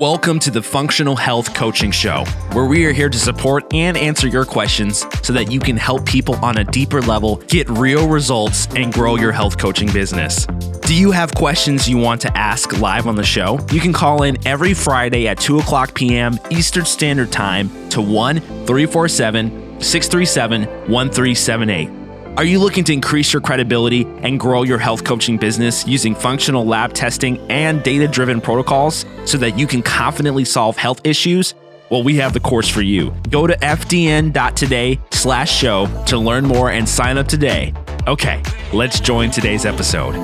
Welcome to the Functional Health Coaching Show, where we are here to support and answer your questions so that you can help people on a deeper level get real results and grow your health coaching business. Do you have questions you want to ask live on the show? You can call in every Friday at 2 o'clock p.m. Eastern Standard Time to 1-347-637-1378. Are you looking to increase your credibility and grow your health coaching business using functional lab testing and data-driven protocols so that you can confidently solve health issues? Well, we have the course for you. Go to fdn.today/show to learn more and sign up today. Okay, let's join today's episode.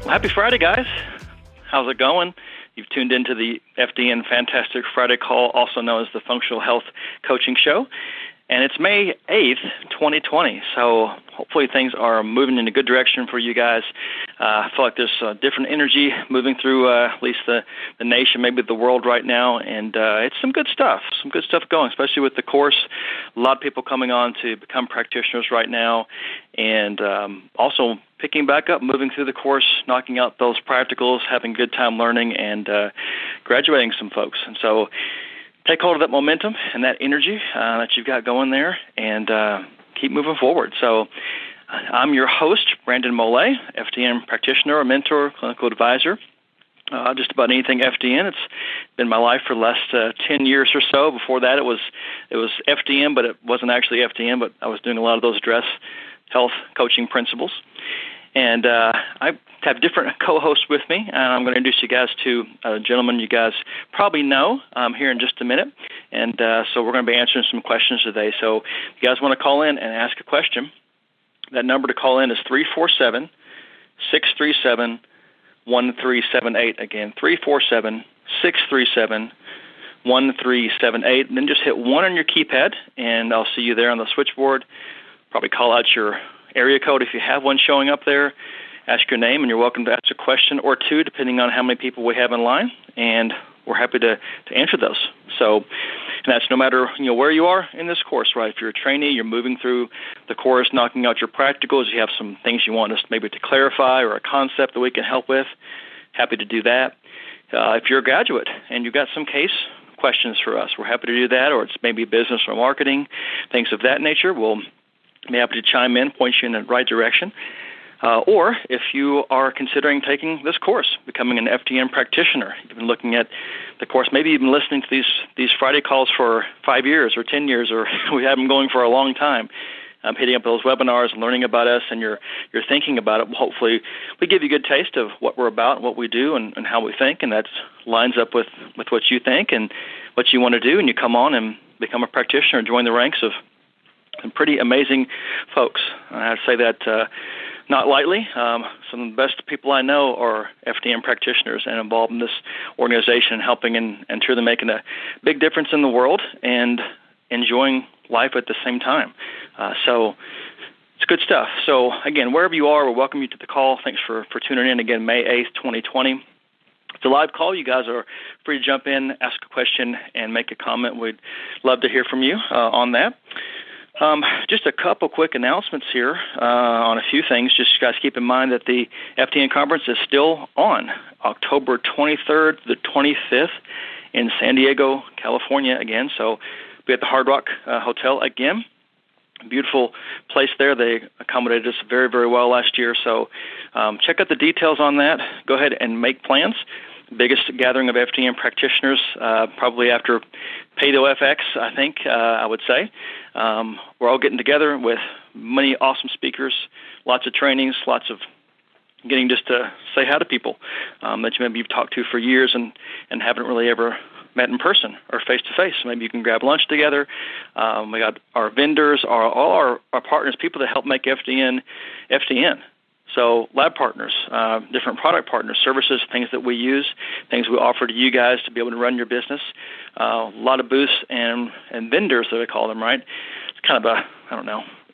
Well, happy Friday, guys. How's it going? You've tuned into the FDN Fantastic Friday Call, also known as the Functional Health Coaching Show. And it's May 8th, 2020, so hopefully things are moving in a good direction for you guys. I feel like there's different energy moving through at least the nation, maybe the world right now, and it's some good stuff going, especially with the course. A lot of people coming on to become practitioners right now, and also picking back up, moving through the course, knocking out those practicals, having a good time learning, and graduating some folks. And so take hold of that momentum and that energy that you've got going there and keep moving forward. So I'm your host, Brandon Mollet, FDN practitioner, a mentor, clinical advisor, just about anything FDN. It's been my life for the last 10 years or so. Before that, it was FDN, but it wasn't actually FDN, but I was doing a lot of those address health coaching principles. And I have different co-hosts with me, and I'm going to introduce you guys to a gentleman you guys probably know here in just a minute. And so we're going to be answering some questions today. So if you guys want to call in and ask a question, that number to call in is 347-637-1378. Again, 347-637-1378. And then just hit 1 on your keypad, and I'll see you there on the switchboard. Probably call out your area code if you have one showing up there. Ask your name, and you're welcome to ask a question or two, depending on how many people we have in line, and we're happy to answer those. So, and that's no matter where you are in this course, right? If you're a trainee, you're moving through the course, knocking out your practicals, you have some things you want us maybe to clarify or a concept that we can help with, happy to do that. If you're a graduate and you've got some case questions for us, we're happy to do that, or it's maybe business or marketing, things of that nature. We'll be happy to chime in, point you in the right direction. Or if you are considering taking this course, becoming an FDN practitioner, you've been looking at the course, maybe you've been listening to these Friday calls for 5 years or 10 years, or we have them going for a long time, hitting up those webinars and learning about us, and you're thinking about it. Hopefully we give you a good taste of what we're about, what we do, and how we think, and that lines up with what you think and what you want to do, and you come on and become a practitioner and join the ranks of some pretty amazing folks. I say that not lightly. Some of the best people I know are FDN practitioners and involved in this organization, helping and truly making a big difference in the world and enjoying life at the same time. So it's good stuff. So again, wherever you are, we'll welcome you to the call. Thanks for tuning in. Again, May 8th, 2020. It's a live call. You guys are free to jump in, ask a question, and make a comment. We'd love to hear from you on that. Just a couple quick announcements here on a few things. Just guys keep in mind that the FDN conference is still on October 23rd to the 25th in San Diego, California again. So we're at the Hard Rock Hotel again. Beautiful place there. They accommodated us very, very well last year. So check out the details on that. Go ahead and make plans. Biggest gathering of FDN practitioners, probably after Paydo FX, I think, I would say. We're all getting together with many awesome speakers, lots of trainings, lots of getting just to say hi to people that maybe you've talked to for years and haven't really ever met in person or face-to-face. Maybe you can grab lunch together. We got our vendors, all our partners, people that help make FDN. So lab partners, different product partners, services, things that we use, things we offer to you guys to be able to run your business. A lot of booths and vendors, that I call them, right? It's kind of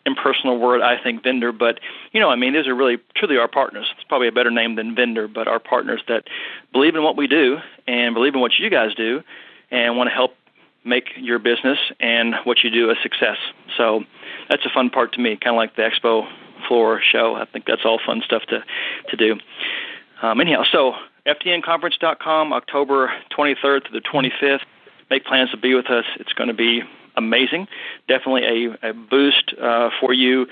impersonal word, I think, vendor, but, these are really, truly our partners. It's probably a better name than vendor, but our partners that believe in what we do and believe in what you guys do and want to help make your business and what you do a success. So that's a fun part to me, kind of like the expo floor show. I think that's all fun stuff to do. Anyhow, so FDNconference.com, October 23rd to the 25th. Make plans to be with us. It's going to be amazing. Definitely a boost for you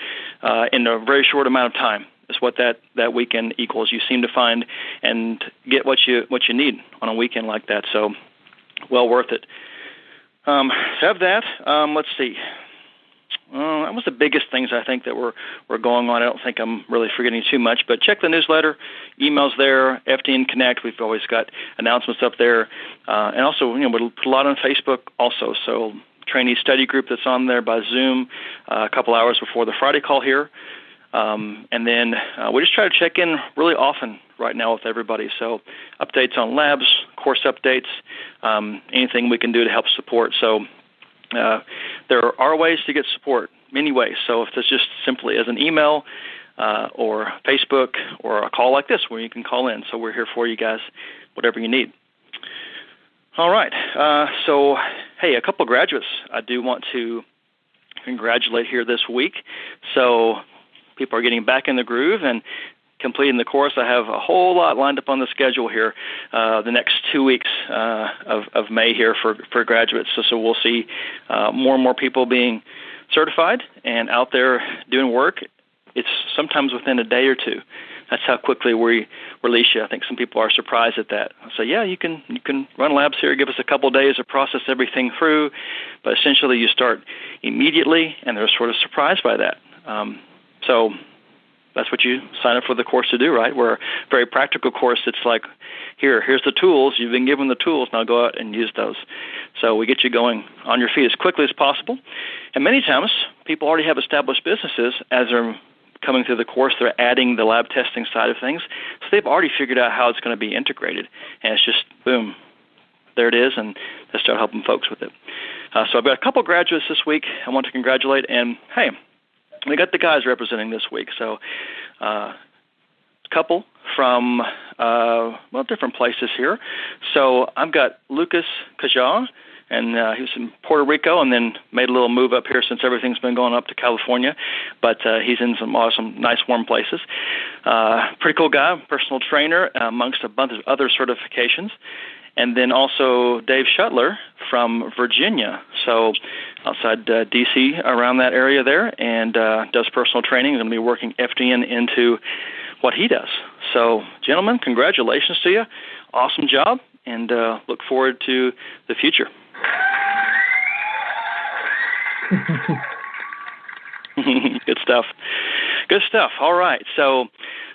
in a very short amount of time. Is what that weekend equals. You seem to find and get what you need on a weekend like that. So, well worth it. Have that. Let's see. That was the biggest things I think that were going on. I don't think I'm really forgetting too much, but check the newsletter, emails there, FDN Connect. We've always got announcements up there, and also we put a lot on Facebook also. So trainee study group that's on there by Zoom a couple hours before the Friday call here, and then we just try to check in really often right now with everybody. So updates on labs, course updates, anything we can do to help support. So. There are ways to get support, many ways. So if it's just simply as an email or Facebook or a call like this where you can call in. So we're here for you guys, whatever you need. All right. So, hey, a couple of graduates I do want to congratulate here this week. So people are getting back in the groove and completing the course. I have a whole lot lined up on the schedule here the next 2 weeks of May here for graduates. So we'll see more and more people being certified and out there doing work. It's sometimes within a day or two. That's how quickly we release you. I think some people are surprised at that. I say, yeah, you can run labs here, give us a couple days to process everything through, but essentially you start immediately, and they're sort of surprised by that. So that's what you sign up for the course to do, right? We're a very practical course. It's like, here's the tools. You've been given the tools. Now go out and use those. So we get you going on your feet as quickly as possible. And many times, people already have established businesses. As they're coming through the course, they're adding the lab testing side of things. So they've already figured out how it's going to be integrated. And it's just, boom, there it is, and they start helping folks with it. So I've got a couple graduates this week I want to congratulate. And, hey, we got the guys representing this week. So a couple from, different places here. So I've got Lucas Cajar, and he was in Puerto Rico and then made a little move up here since everything's been going up to California. But he's in some awesome, nice, warm places. Pretty cool guy, personal trainer, amongst a bunch of other certifications. And then also Dave Shuttler from Virginia, so outside D.C., around that area there, and does personal training. He's going to be working FDN into what he does. So, gentlemen, congratulations to you. Awesome job, and look forward to the future. Good stuff. Good stuff. All right. So,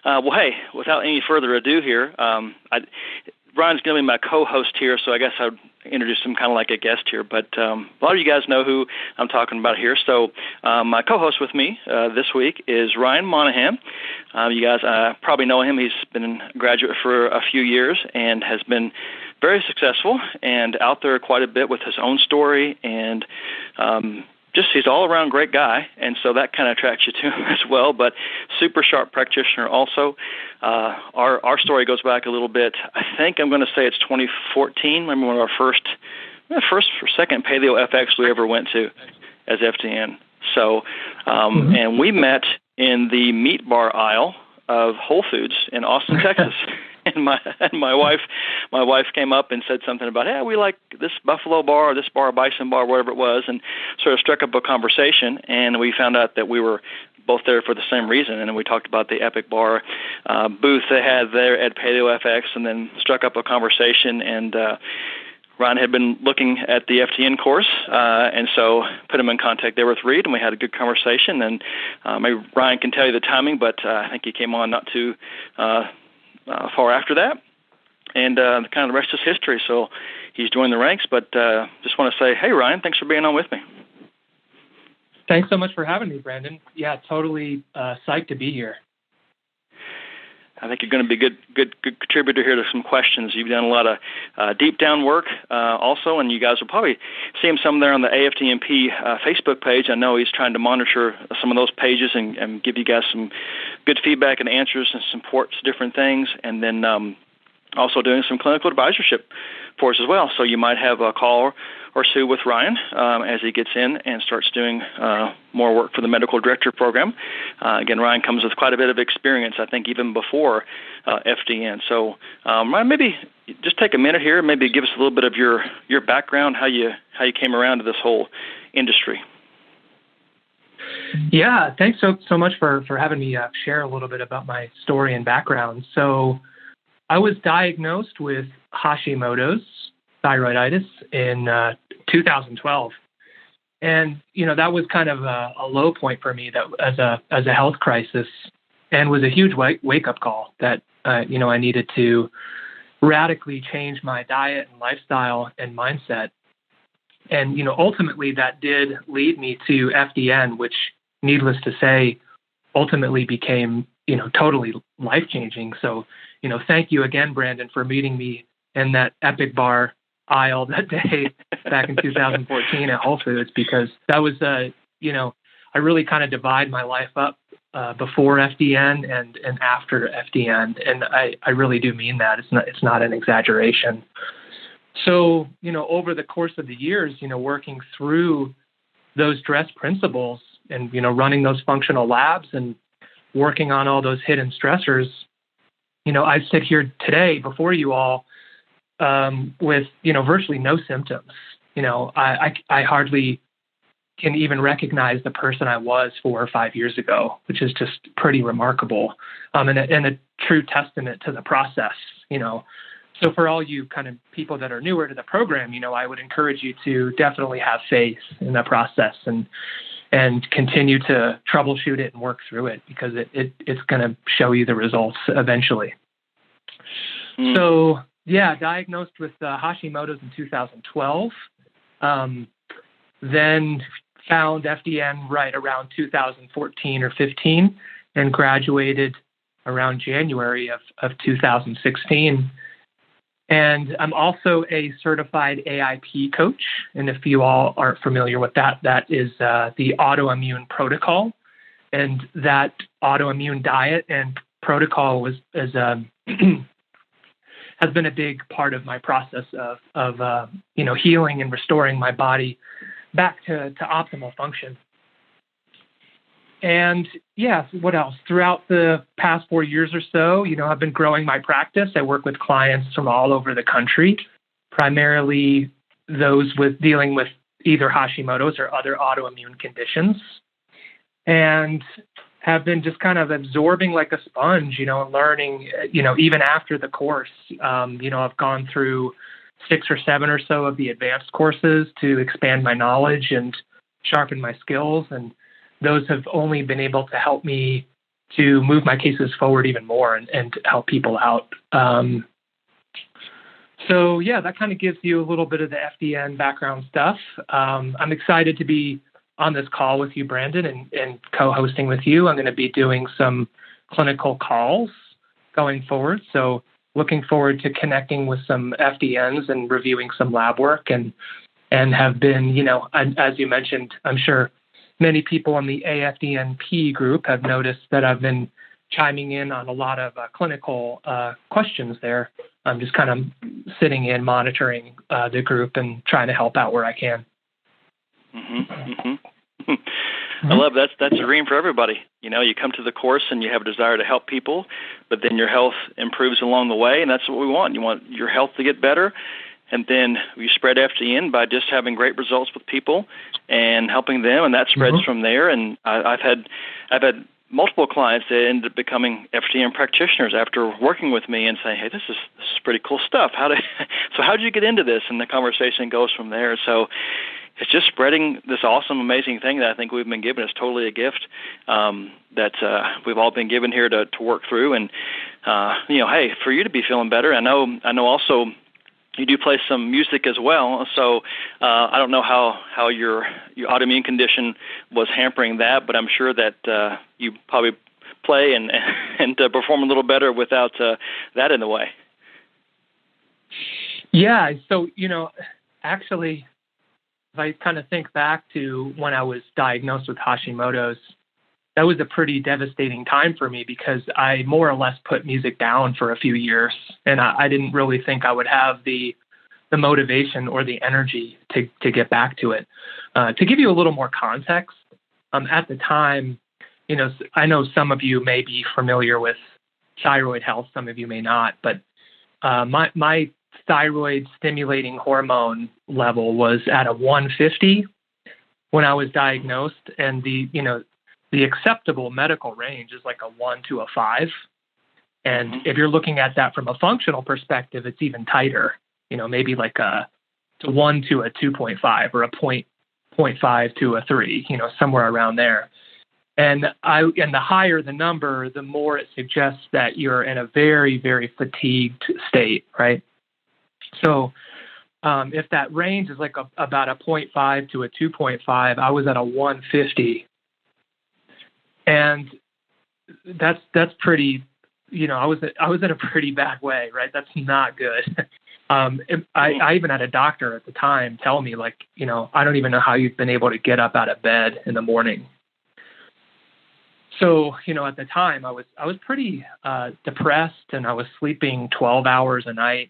hey, without any further ado here, Brian's going to be my co-host here, so I guess I'd introduce him kind of like a guest here. But a lot of you guys know who I'm talking about here. So my co-host with me this week is Ryan Monahan. You guys probably know him. He's been a graduate for a few years and has been very successful and out there quite a bit with his own story, and he's all around great guy, and so that kind of attracts you to him as well. But super sharp practitioner also. Our story goes back a little bit. I think I'm going to say it's 2014. Maybe one of our first or second Paleo FX we ever went to as FDN. So, and we met in the meat bar aisle of Whole Foods in Austin, Texas. And my wife came up and said something about, hey, we like this buffalo bar or this bar, bison bar, whatever it was, and sort of struck up a conversation. And we found out that we were both there for the same reason. And then we talked about the Epic Bar booth they had there at Paleo FX, and then struck up a conversation. And Ron had been looking at the FDN course, and so put him in contact there with Reed, and we had a good conversation. And maybe Ryan can tell you the timing, but I think he came on not too far after that, and kind of the rest is history. So he's joined the ranks, but just want to say, hey, Ryan, thanks for being on with me. Thanks so much for having me, Brandon. Yeah, totally psyched to be here. I think you're going to be a good contributor here to some questions. You've done a lot of deep down work also, and you guys will probably see him some there on the AFDNP Facebook page. I know he's trying to monitor some of those pages and give you guys some good feedback and answers and supports different things, and then also doing some clinical advisorship for us as well. So you might have a call or two with Ryan as he gets in and starts doing more work for the medical director program. Again, Ryan comes with quite a bit of experience, I think, even before FDN. So, Ryan, maybe just take a minute here and maybe give us a little bit of your background, how you came around to this whole industry. Yeah, thanks so much for having me share a little bit about my story and background. So I was diagnosed with Hashimoto's thyroiditis in 2012. And, that was kind of a low point for me that as a health crisis, and was a huge wake-up call that, I needed to radically change my diet and lifestyle and mindset. And, ultimately that did lead me to FDN, which, needless to say, ultimately became, totally life-changing. So, thank you again, Brandon, for meeting me in that Epic Bar aisle that day back in 2014 at Whole Foods, because that was, I really kind of divide my life up before FDN and after FDN. And I really do mean that. It's not an exaggeration. So, over the course of the years, working through those stress principles and, running those functional labs and working on all those hidden stressors, I sit here today before you all with, virtually no symptoms. I hardly can even recognize the person I was 4 or 5 years ago, which is just pretty remarkable and a true testament to the process, So for all you kind of people that are newer to the program, I would encourage you to definitely have faith in the process and continue to troubleshoot it and work through it, because it's going to show you the results eventually. So, diagnosed with Hashimoto's in 2012, then found FDN right around 2014 or 15, and graduated around January of 2016. And I'm also a certified AIP coach. And if you all aren't familiar with that, that is the autoimmune protocol. And that autoimmune diet and protocol has been a big part of my process of healing and restoring my body back to optimal function. And what else? Throughout the past 4 years or so, I've been growing my practice. I work with clients from all over the country, primarily those dealing with either Hashimoto's or other autoimmune conditions, and have been just kind of absorbing like a sponge, learning, even after the course. I've gone through 6 or 7 or so of the advanced courses to expand my knowledge and sharpen my skills, and those have only been able to help me to move my cases forward even more and help people out. That kind of gives you a little bit of the FDN background stuff. I'm excited to be on this call with you, Brandon, and co-hosting with you. I'm going to be doing some clinical calls going forward. So looking forward to connecting with some FDNs and reviewing some lab work, and have been, as you mentioned, I'm sure many people on the afdnp group have noticed that I've been chiming in on a lot of clinical questions there. I'm just kind of sitting in, monitoring the group and trying to help out where I can. I love that. That's a dream for everybody. You come to the course and you have a desire to help people, but then your health improves along the way, and that's what we want. You want your health to get better, and then you spread FDN by just having great results with people and helping them, and that spreads from there. And I've had multiple clients that ended up becoming FDN practitioners after working with me and saying, "Hey, this is pretty cool stuff. How did you get into this?" And the conversation goes from there. So it's just spreading this awesome, amazing thing that I think we've been given. It's totally a gift that we've all been given here to work through. And hey, for you to be feeling better, I know also you do play some music as well. So I don't know how your autoimmune condition was hampering that, but I'm sure that you probably play and perform a little better without that in the way. Yeah. So, actually, if I kind of think back to when I was diagnosed with Hashimoto's, that was a pretty devastating time for me, because I more or less put music down for a few years, and I didn't really think I would have the the motivation or the energy to get back to it. To give you a little more context, at the time, I know some of you may be familiar with thyroid health, some of you may not, but my thyroid stimulating hormone level was at a 150 when I was diagnosed, and the acceptable medical range is like a 1 to a 5. And if you're looking at that from a functional perspective, it's even tighter, maybe like a 1 to a 2.5 or a 0.5 to a 3, somewhere around there. And the higher the number, the more it suggests that you're in a very, very fatigued state, right? So if that range is like about a 0.5 to a 2.5, I was at a 150. And that's pretty, I was in a pretty bad way, right? That's not good. I even had a doctor at the time tell me, like, I don't even know how you've been able to get up out of bed in the morning. So, at the time I was pretty depressed, and I was sleeping 12 hours a night,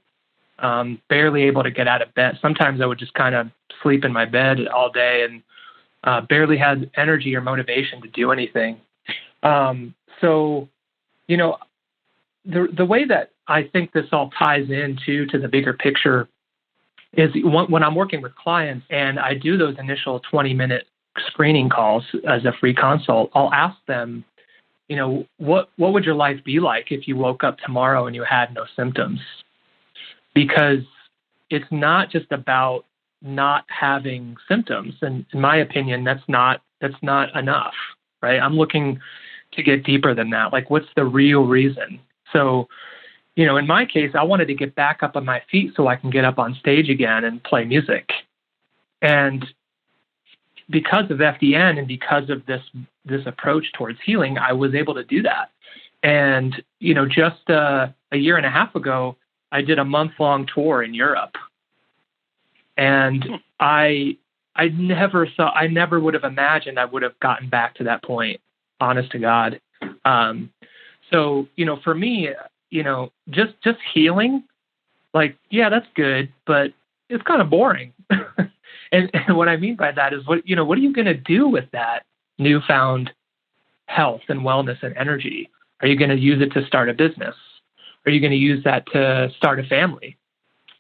barely able to get out of bed. Sometimes I would just kind of sleep in my bed all day and barely had energy or motivation to do anything. So, the way that I think this all ties into to the bigger picture is when I'm working with clients and I do those initial 20-minute screening calls as a free consult, I'll ask them, what would your life be like if you woke up tomorrow and you had no symptoms? Because it's not just about not having symptoms. And in my opinion, that's not enough, right? I'm looking to get deeper than that. Like, what's the real reason? So, in my case, I wanted to get back up on my feet so I can get up on stage again and play music. And because of FDN and because of this approach towards healing, I was able to do that. And, just a year and a half ago, I did a month-long tour in Europe. And I never would have imagined I would have gotten back to that point, honest to God. So, for me, just healing, like, yeah, that's good, but it's kind of boring. and what I mean by that is what are you going to do with that newfound health and wellness and energy? Are you going to use it to start a business? Are you going to use that to start a family?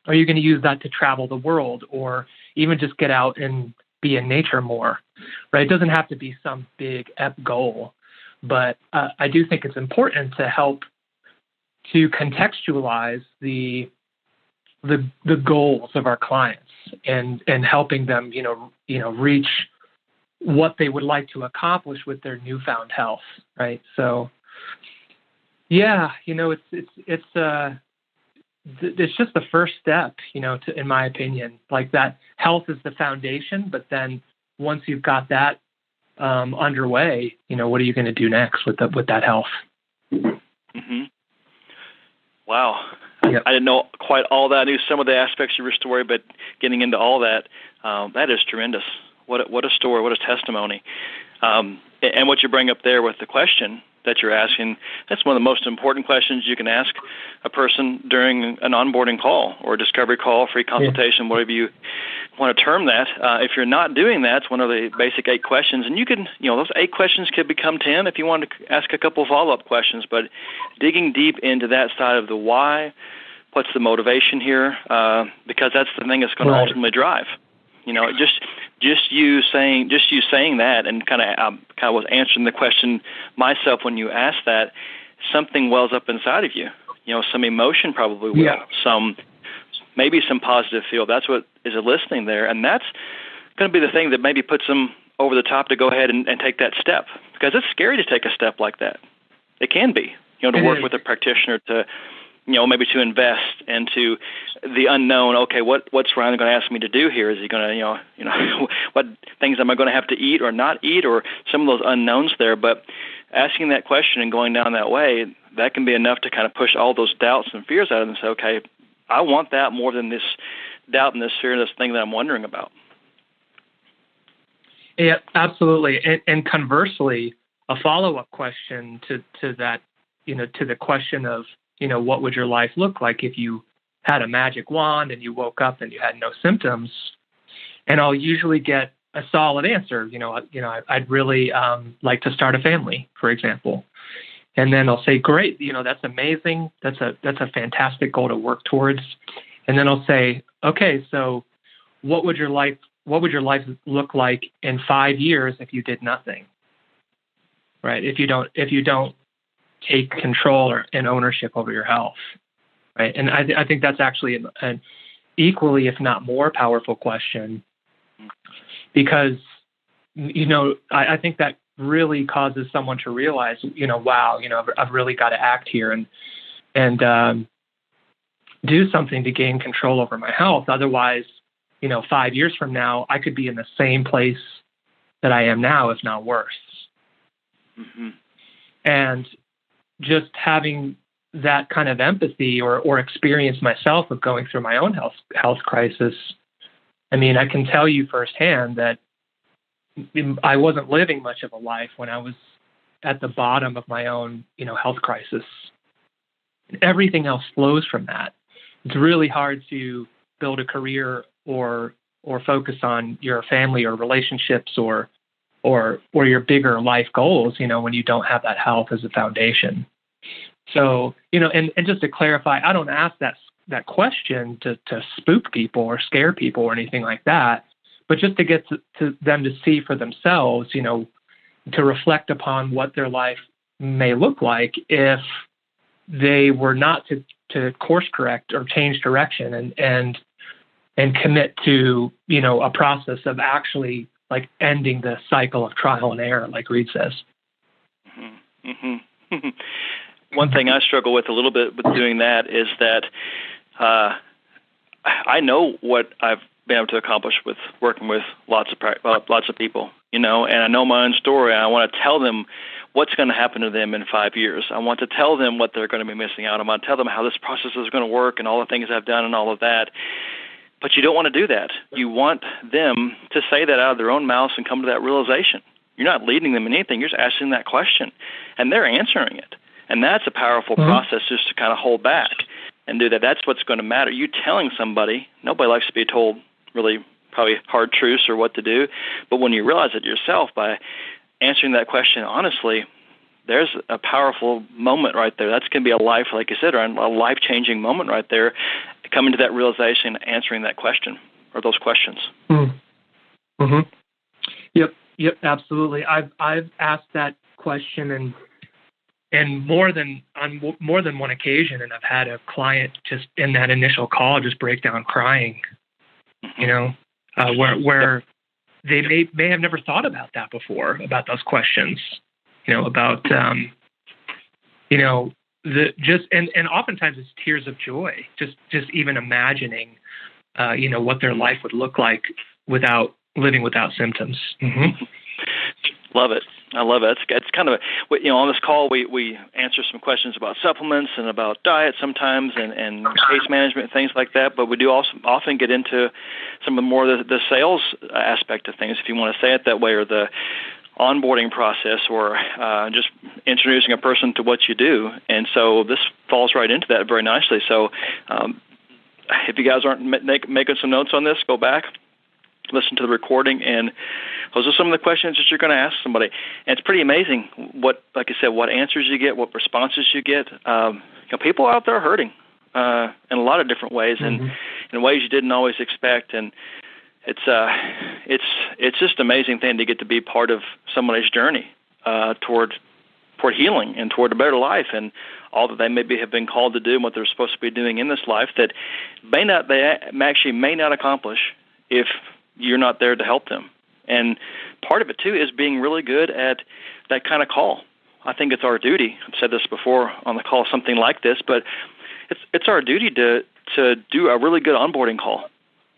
Are you going to use that to travel the world, or even just get out and be in nature more, right? It doesn't have to be some big goal, but I do think it's important to help to contextualize the goals of our clients and helping them, reach what they would like to accomplish with their newfound health, right? So, yeah, it's just the first step, in my opinion. Like, that health is the foundation, but then once you've got that underway, what are you going to do next with that health? Mm-hmm. Wow. Yep. I didn't know quite all that. I knew some of the aspects of your story, but getting into all that, that is tremendous. What a story, what a testimony. And what you bring up there with the question that you're asking, that's one of the most important questions you can ask a person during an onboarding call or a discovery call, free consultation, whatever you want to term that. If you're not doing that, it's one of the basic 8 questions. And you can, those 8 questions could become 10 if you want to ask a couple of follow-up questions. But digging deep into that side of the why, what's the motivation here, because that's the thing that's going to ultimately drive. Just you saying that, and kind of was answering the question myself when you asked that. Something wells up inside of you. Some emotion probably will. Maybe some positive feel. That's what is eliciting there, and that's going to be the thing that maybe puts them over the top to go ahead and take that step, because it's scary to take a step like that. It can be, to work with a practitioner to. Maybe to invest into the unknown. Okay, what's Ryan going to ask me to do here? Is he going to, what things am I going to have to eat or not eat, or some of those unknowns there? But asking that question and going down that way, that can be enough to kind of push all those doubts and fears out of them and say, okay, I want that more than this doubt and this fear and this thing that I'm wondering about. Yeah, absolutely. And conversely, a follow-up question to that, to the question of, what would your life look like if you had a magic wand and you woke up and you had no symptoms. And I'll usually get a solid answer. I'd really like to start a family, for example. And then I'll say, great, that's amazing. That's a fantastic goal to work towards. And then I'll say, okay, so what would your life look like in 5 years if you did nothing? Right? If you don't take control and ownership over your health, right? And I think that's actually an equally, if not more, powerful question, because I think that really causes someone to realize, wow, I've really got to act here and do something to gain control over my health. Otherwise, 5 years from now, I could be in the same place that I am now, if not worse. Mm-hmm. And just having that kind of empathy or experience myself of going through my own health crisis, I mean, I can tell you firsthand that I wasn't living much of a life when I was at the bottom of my own, health crisis. And everything else flows from that. It's really hard to build a career or focus on your family or relationships or your bigger life goals, when you don't have that health as a foundation. So, and just to clarify, I don't ask that question to spook people or scare people or anything like that, but just to get to them to see for themselves, to reflect upon what their life may look like if they were not to course correct or change direction and commit to, a process of actually like ending the cycle of trial and error, like Reed says. Mm-hmm. Mm-hmm. One thing I struggle with a little bit with doing that is that I know what I've been able to accomplish with working with lots of people, and I know my own story. I want to tell them what's going to happen to them in 5 years. I want to tell them what they're going to be missing out on. I want to tell them how this process is going to work and all the things I've done and all of that. But you don't want to do that. You want them to say that out of their own mouths and come to that realization. You're not leading them in anything. You're just asking that question, and they're answering it. And that's a powerful process just to kind of hold back and do that. That's what's going to matter. You telling somebody, nobody likes to be told really probably hard truths or what to do. But when you realize it yourself by answering that question honestly, there's a powerful moment right there. That's going to be a life, like you said, or a life-changing moment right there, coming to that realization, answering that question or those questions. Mm-hmm. Yep, absolutely. I've asked that question and more than one occasion, and I've had a client just in that initial call just break down crying. Where they may have never thought about that before, about those questions. About and oftentimes it's tears of joy, just even imagining, what their life would look like living without symptoms. Mm-hmm. Love it. I love it. It's kind of on this call we answer some questions about supplements and about diet sometimes and case management and things like that. But we do also often get into some of the sales aspect of things, if you want to say it that way, or the onboarding process, or just introducing a person to what you do. And so this falls right into that very nicely. So if you guys aren't making some notes on this, go back, listen to the recording, and those are some of the questions that you're going to ask somebody. And it's pretty amazing what answers you get, what responses you get. People out there are hurting in a lot of different ways, and in ways you didn't always expect. And it's just an amazing thing to get to be part of somebody's journey toward healing and toward a better life, and all that they maybe have been called to do and what they're supposed to be doing in this life that they actually may not accomplish if you're not there to help them. And part of it, too, is being really good at that kind of call. I think it's our duty. I've said this before on the call, something like this, but it's our duty to do a really good onboarding call,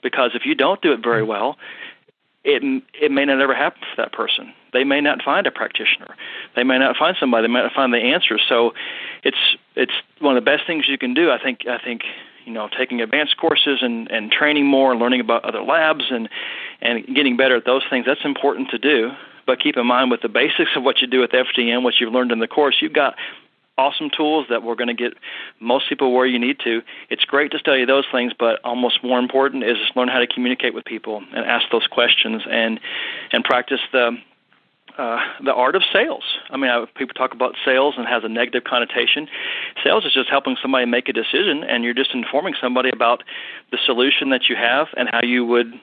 because if you don't do it very well, it may not ever happen for that person. They may not find a practitioner. They may not find somebody. They may not find the answer. So it's one of the best things you can do. I think taking advanced courses and training more and learning about other labs and getting better at those things, that's important to do. But keep in mind, with the basics of what you do with FDN, what you've learned in the course, you've got awesome tools that we're going to get most people where you need to. It's great to study those things, but almost more important is just learn how to communicate with people and ask those questions and practice the art of sales. I mean, people talk about sales and has a negative connotation. Sales is just helping somebody make a decision, and you're just informing somebody about the solution that you have and how you would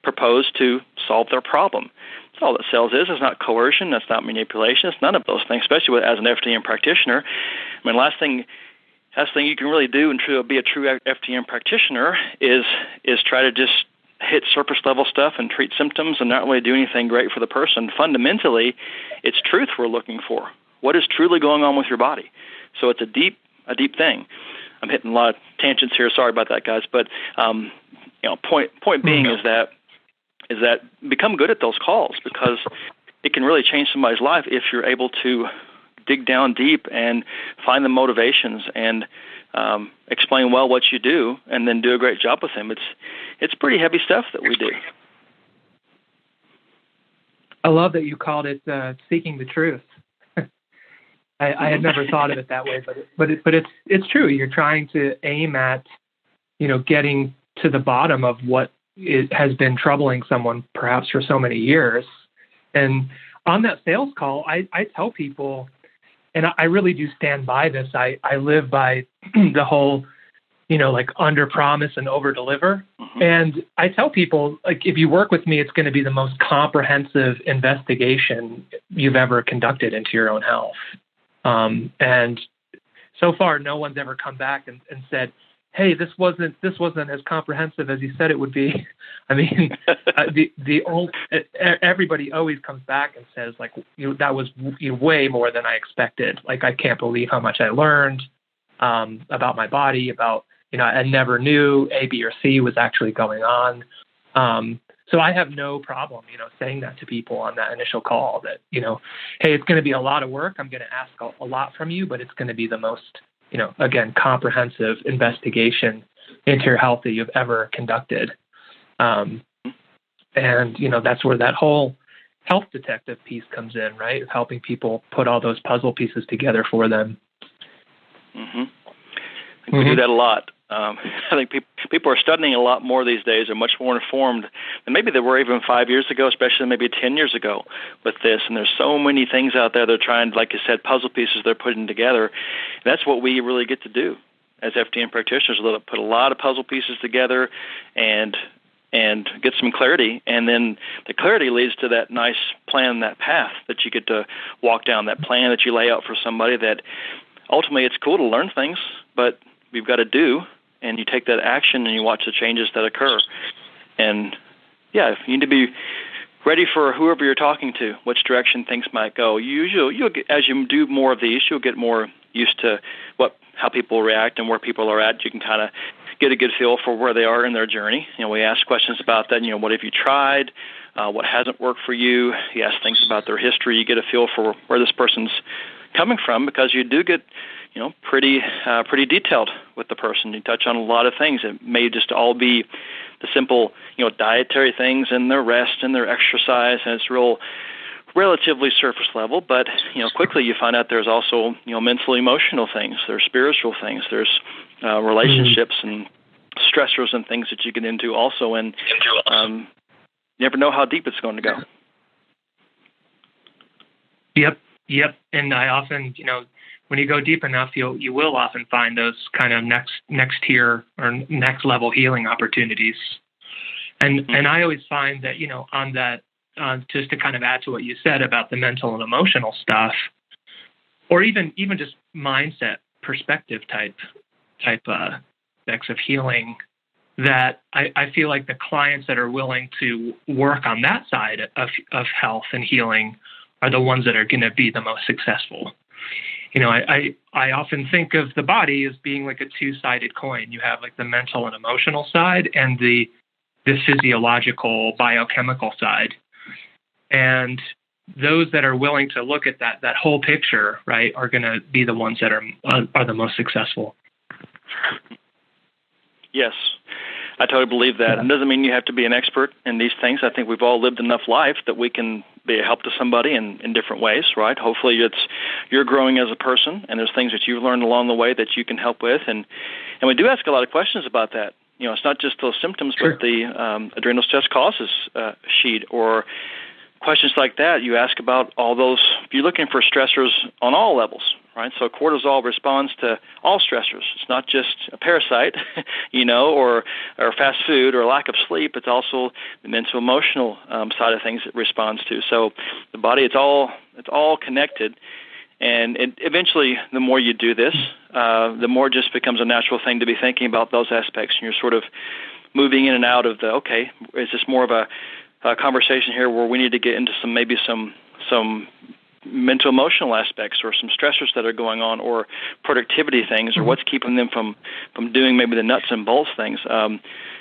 propose to solve their problem. That's all that sales is. It's not coercion. That's not manipulation. It's none of those things, especially as an FDN practitioner. I mean, last thing you can really do and be a true FDN practitioner is try to just hit surface level stuff and treat symptoms and not really do anything great for the person. Fundamentally, it's truth we're looking for. What is truly going on with your body? So it's a deep thing. I'm hitting a lot of tangents here. Sorry about that, guys. But point being is that become good at those calls, because it can really change somebody's life if you're able to dig down deep and find the motivations and explain well what you do, and then do a great job with them. It's pretty heavy stuff that we do. I love that you called it seeking the truth. I had never thought of it that way, but it's true. You're trying to aim at, getting to the bottom of what has been troubling someone perhaps for so many years. And on that sales call, I tell people, and I really do stand by this. I live by the whole, under promise and over deliver. Mm-hmm. And I tell people, if you work with me, it's going to be the most comprehensive investigation you've ever conducted into your own health. And so far, no one's ever come back and said, hey, this wasn't as comprehensive as you said it would be. I mean, everybody always comes back and says, that was way more than I expected. I can't believe how much I learned about my body, about, I never knew A, B, or C was actually going on. So I have no problem, saying that to people on that initial call that, hey, it's going to be a lot of work. I'm going to ask a lot from you, but it's going to be the most, again, comprehensive investigation into your health that you've ever conducted. And, that's where that whole health detective piece comes in, right? Of helping people put all those puzzle pieces together for them. Mm-hmm. I think we do that a lot. I think people are studying a lot more these days, are much more informed than maybe they were even 5 years ago, especially maybe 10 years ago with this. And there's so many things out there they're trying, like you said, puzzle pieces they're putting together. And that's what we really get to do as FDN practitioners, put a lot of puzzle pieces together and get some clarity. And then the clarity leads to that nice plan, that path that you get to walk down, that plan that you lay out for somebody that ultimately it's cool to learn things, but we've got to do. And you take that action and you watch the changes that occur. And you need to be ready for whoever you're talking to, which direction things might go. You'll get, as you do more of these, you'll get more used to how people react and where people are at. You can kind of get a good feel for where they are in their journey. We ask questions about that. What have you tried? What hasn't worked for you? You ask things about their history. You get a feel for where this person's coming from, because you do get pretty detailed with the person. You touch on a lot of things. It may just all be the simple, dietary things and their rest and their exercise, and it's relatively surface level. But quickly you find out there's also mental, emotional things. There's spiritual things. There's relationships and stressors and things that you get into also. And you never know how deep it's going to go. Yep. And I often, when you go deep enough, you will often find those kind of next tier or next level healing opportunities. And I always find that, on that, just to kind of add to what you said about the mental and emotional stuff, or even just mindset perspective type aspects of healing, that I feel like the clients that are willing to work on that side of health and healing are the ones that are going to be the most successful. I often think of the body as being like a two-sided coin. You have like the mental and emotional side and the physiological biochemical side. And those that are willing to look at that whole picture, right, are going to be the ones that are the most successful. Yes, I totally believe that. It doesn't mean you have to be an expert in these things. I think we've all lived enough life that we can be a help to somebody in different ways, right? Hopefully you're growing as a person, and there's things that you've learned along the way that you can help with. And we do ask a lot of questions about that. It's not just those symptoms, Sure. but the adrenal stress causes sheet or questions like that. You ask about all those. You're looking for stressors on all levels, right? So cortisol responds to all stressors. It's not just a parasite, or fast food or lack of sleep. It's also the mental emotional side of things it responds to. So the body, it's all connected. And eventually, the more you do this, the more it just becomes a natural thing to be thinking about those aspects. And you're sort of moving in and out of okay, is this more of a conversation here where we need to get into some mental emotional aspects or some stressors that are going on or productivity things or what's keeping them from doing maybe the nuts and bolts things.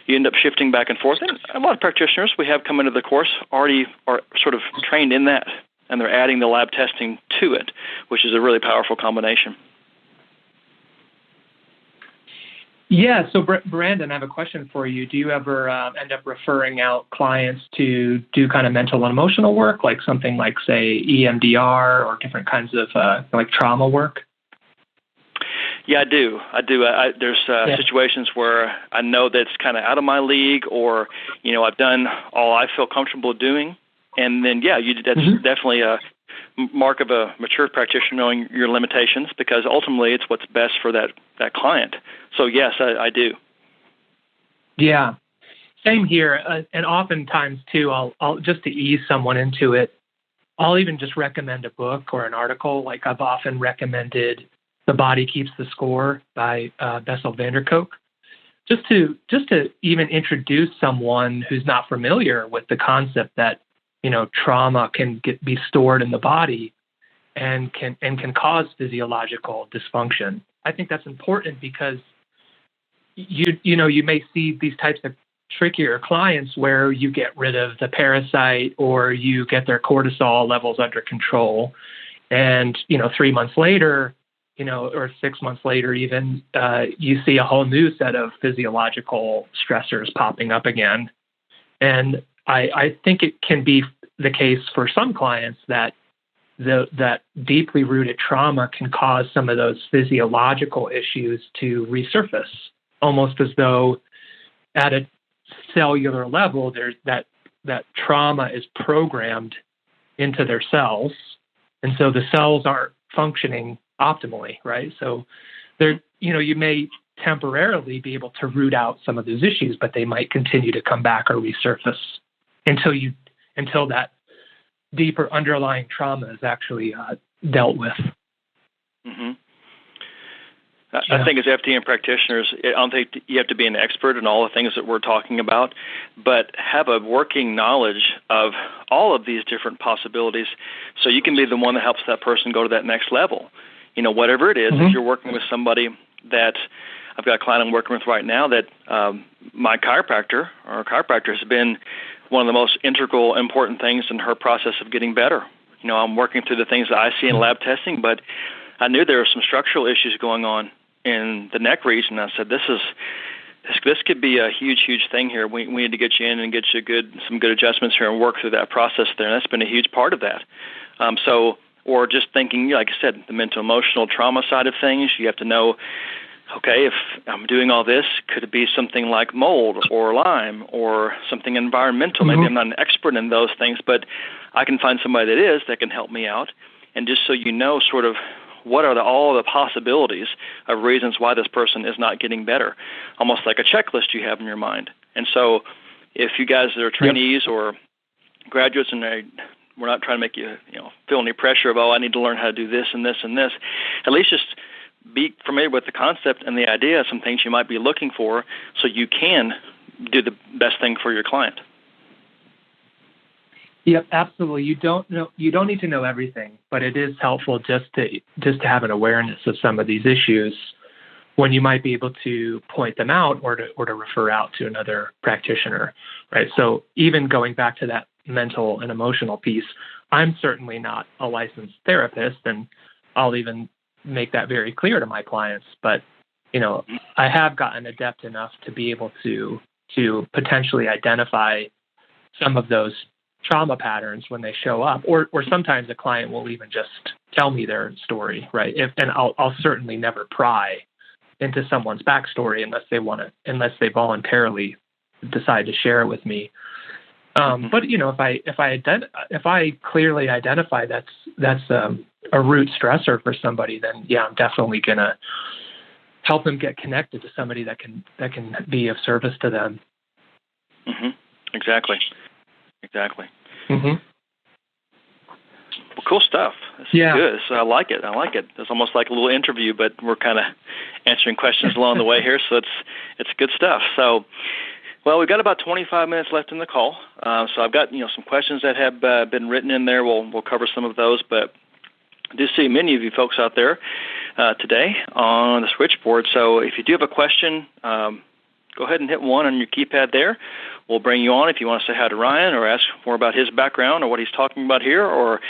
You end up shifting back and forth. And a lot of practitioners we have come into the course already are sort of trained in that, and they're adding the lab testing to it, which is a really powerful combination. Yeah. So, Brandon, I have a question for you. Do you ever end up referring out clients to do kind of mental and emotional work, like something like, say, EMDR or different kinds of like trauma work? Yeah, I do. There's situations where I know that it's kind of out of my league, or I've done all I feel comfortable doing, and then that's definitely a mark of a mature practitioner, knowing your limitations, because ultimately it's what's best for that client. So yes, I do. Yeah, same here. And oftentimes too, I'll just to ease someone into it, I'll even just recommend a book or an article. Like I've often recommended "The Body Keeps the Score" by Bessel van der Kolk, just to even introduce someone who's not familiar with the concept that trauma can be stored in the body and can cause physiological dysfunction. I think that's important because you may see these types of trickier clients where you get rid of the parasite or you get their cortisol levels under control, and 3 months later, or 6 months later even, you see a whole new set of physiological stressors popping up again. And I think it can be the case for some clients that that deeply rooted trauma can cause some of those physiological issues to resurface, almost as though at a cellular level there's that trauma is programmed into their cells, and so the cells aren't functioning optimally, right? So you may temporarily be able to root out some of those issues, but they might continue to come back or resurface until that deeper underlying trauma is actually dealt with. Mm-hmm. I think as FDN practitioners, I don't think you have to be an expert in all the things that we're talking about, but have a working knowledge of all of these different possibilities so you can be the one that helps that person go to that next level. Whatever it is, if you're working with somebody that I've got a client I'm working with right now that my chiropractor has been one of the most integral, important things in her process of getting better. I'm working through the things that I see in lab testing, but I knew there were some structural issues going on in the neck region. I said, this could be a huge, huge thing here. We need to get you in and get you some good adjustments here and work through that process there. And that's been a huge part of that. Or just thinking, like I said, the mental, emotional trauma side of things, you have to know, okay, if I'm doing all this, could it be something like mold or Lyme or something environmental? Maybe I'm not an expert in those things, but I can find somebody that can help me out. And just so you know sort of what are all the possibilities of reasons why this person is not getting better, almost like a checklist you have in your mind. And so if you guys that are trainees or graduates, and we're not trying to make you feel any pressure of, I need to learn how to do this and this and this, at least just be familiar with the concept and the idea of some things you might be looking for so you can do the best thing for your client. Yep, absolutely. You don't need to know everything, but it is helpful just to have an awareness of some of these issues when you might be able to point them out or to refer out to another practitioner, right? So even going back to that mental and emotional piece, I'm certainly not a licensed therapist, and I'll even make that very clear to my clients, but I have gotten adept enough to be able to potentially identify some of those trauma patterns when they show up, or sometimes a client will even just tell me their story, right? And I'll certainly never pry into someone's backstory unless they voluntarily decide to share it with me. But if I clearly identify that's a root stressor for somebody, then yeah, I'm definitely gonna help them get connected to somebody that can be of service to them. Mm-hmm. Exactly. Mm-hmm. Well, cool stuff. This is good. So I like it. It's almost like a little interview, but we're kind of answering questions along the way here, so it's good stuff. So, well, we've got about 25 minutes left in the call. So I've got some questions that have been written in there. We'll cover some of those, but I do see many of you folks out there today on the switchboard. So if you do have a question, go ahead and hit 1 on your keypad there. We'll bring you on if you want to say hi to Ryan or ask more about his background or what he's talking about here, or,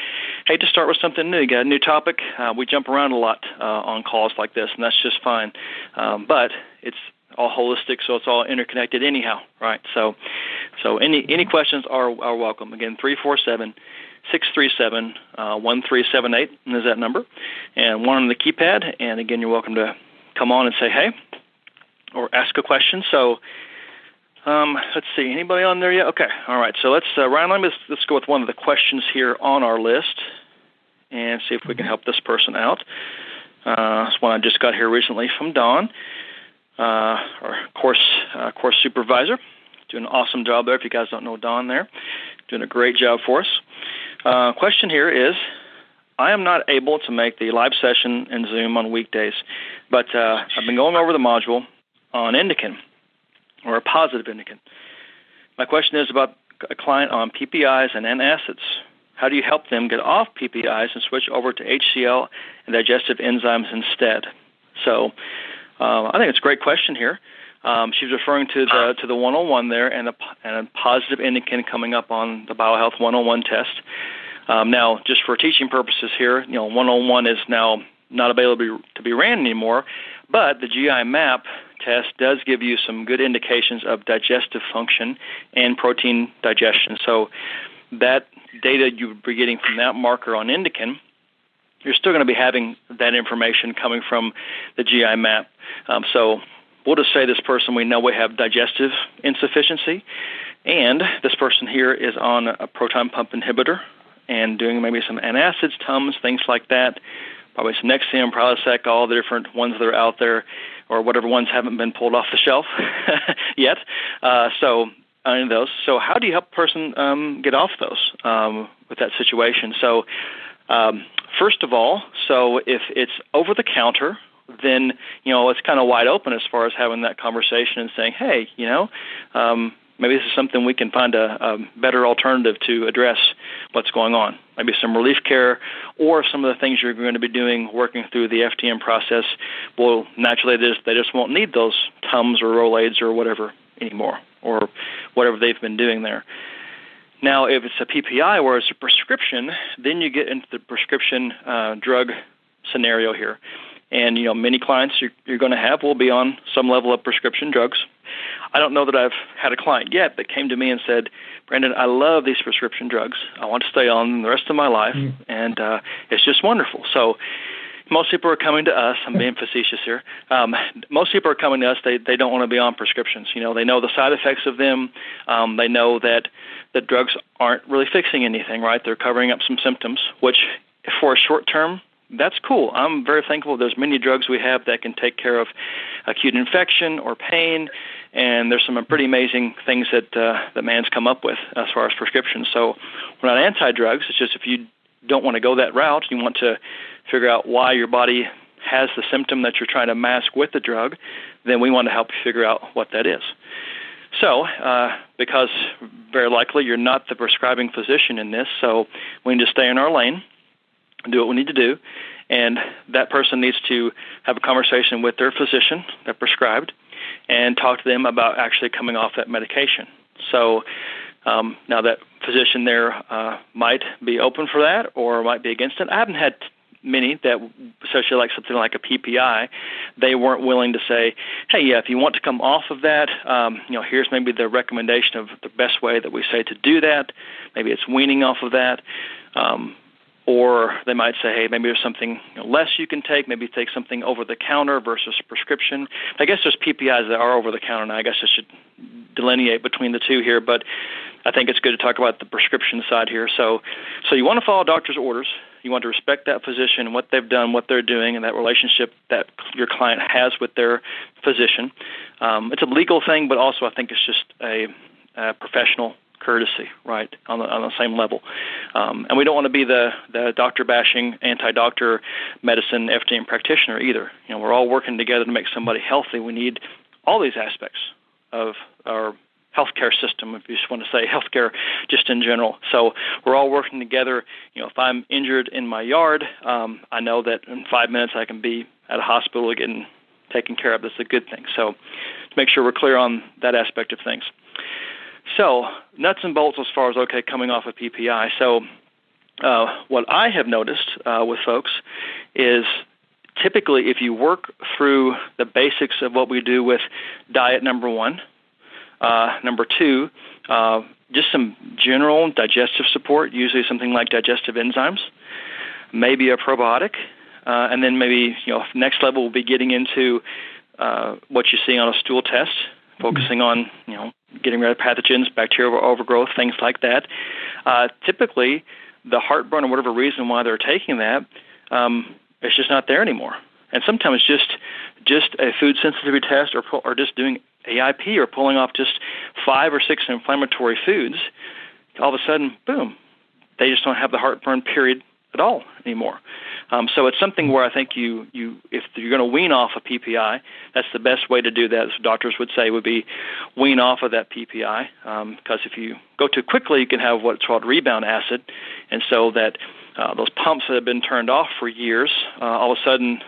hey, to start with something new. You got a new topic. We jump around a lot on calls like this, and that's just fine. But it's all holistic, so it's all interconnected anyhow, right? So any questions are welcome. Again, 347-637-1378 is that number, and 1 on the keypad. And again, you're welcome to come on and say hey or ask a question. So let's see, anybody on there yet? Okay, all right. So Ryan, let's go with one of the questions here on our list and see if we can help this person out. It's one I just got here recently from Don, our course supervisor. Doing an awesome job there. If you guys don't know Don there, doing a great job for us. Question here is, I am not able to make the live session in Zoom on weekdays, but I've been going over the module on Indican, or a positive Indican. My question is about a client on PPIs and antacids. How do you help them get off PPIs and switch over to HCl and digestive enzymes instead? So I think it's a great question here. She's referring to the 101 there and a positive Indican coming up on the BioHealth 101 test. Now, just for teaching purposes here, 101 is now not available to be ran anymore, but the GI map test does give you some good indications of digestive function and protein digestion. So that data you would be getting from that marker on Indican, you're still going to be having that information coming from the GI map. So we'll just say this person, we know we have digestive insufficiency, and this person here is on a proton pump inhibitor and doing maybe some antacids, Tums, things like that, probably some Nexium, Prilosec, all the different ones that are out there, or whatever ones haven't been pulled off the shelf yet. So any of those. So how do you help a person get off those with that situation? So first of all, so if it's over the counter, then it's kind of wide open as far as having that conversation and saying, hey, maybe this is something we can find a better alternative to address what's going on. Maybe some relief care, or some of the things you're going to be doing working through the FDN process will naturally they just won't need those Tums or Rolaids or whatever anymore, or whatever they've been doing there. Now, if it's a PPI where it's a prescription, then you get into the prescription drug scenario here. And, many clients you're going to have will be on some level of prescription drugs. I don't know that I've had a client yet that came to me and said, Brandon, I love these prescription drugs. I want to stay on them the rest of my life, and it's just wonderful. So most people are coming to us. I'm being facetious here. Most people are coming to us. They don't want to be on prescriptions. They know the side effects of them. They know that drugs aren't really fixing anything, right? They're covering up some symptoms, which for a short term, that's cool. I'm very thankful there's many drugs we have that can take care of acute infection or pain, and there's some pretty amazing things that man's come up with as far as prescriptions. So we're not anti-drugs. It's just if you don't want to go that route, you want to figure out why your body has the symptom that you're trying to mask with the drug, then we want to help you figure out what that is. So, because very likely you're not the prescribing physician in this, so we need to stay in our lane, do what we need to do, and that person needs to have a conversation with their physician that prescribed and talk to them about actually coming off that medication. So now that physician there might be open for that or might be against it. I haven't had many that, especially like something like a PPI, they weren't willing to say, hey, yeah, if you want to come off of that, here's maybe the recommendation of the best way that we say to do that. Maybe it's weaning off of that. Or they might say, hey, maybe there's something less you can take. Maybe take something over the counter versus prescription. I guess there's PPIs that are over the counter, and I guess I should delineate between the two here. But I think it's good to talk about the prescription side here. So you want to follow doctor's orders. You want to respect that physician, what they've done, what they're doing, and that relationship that your client has with their physician. It's a legal thing, but also I think it's just a professional courtesy, right, on the same level. And we don't want to be the doctor-bashing, anti-doctor medicine FDN practitioner either. We're all working together to make somebody healthy. We need all these aspects of our healthcare system, if you just want to say healthcare just in general. So we're all working together. If I'm injured in my yard, I know that in 5 minutes I can be at a hospital getting taken care of. That's a good thing. So to make sure we're clear on that aspect of things. So nuts and bolts as far as, coming off of PPI. So what I have noticed with folks is typically if you work through the basics of what we do with diet, number one, number two, just some general digestive support, usually something like digestive enzymes, maybe a probiotic, and then maybe, next level will be getting into what you see on a stool test, focusing on, getting rid of pathogens, bacterial overgrowth, things like that. Typically, the heartburn or whatever reason why they're taking that, it's just not there anymore. And sometimes just a food sensitivity test or just doing AIP or pulling off just 5 or 6 inflammatory foods, all of a sudden, boom, they just don't have the heartburn period at all anymore. So it's something where I think if you're going to wean off a PPI, that's the best way to do that, as doctors would say, would be wean off of that PPI. Because if you go too quickly, you can have what's called rebound acid. And so that those pumps that have been turned off for years, all of a sudden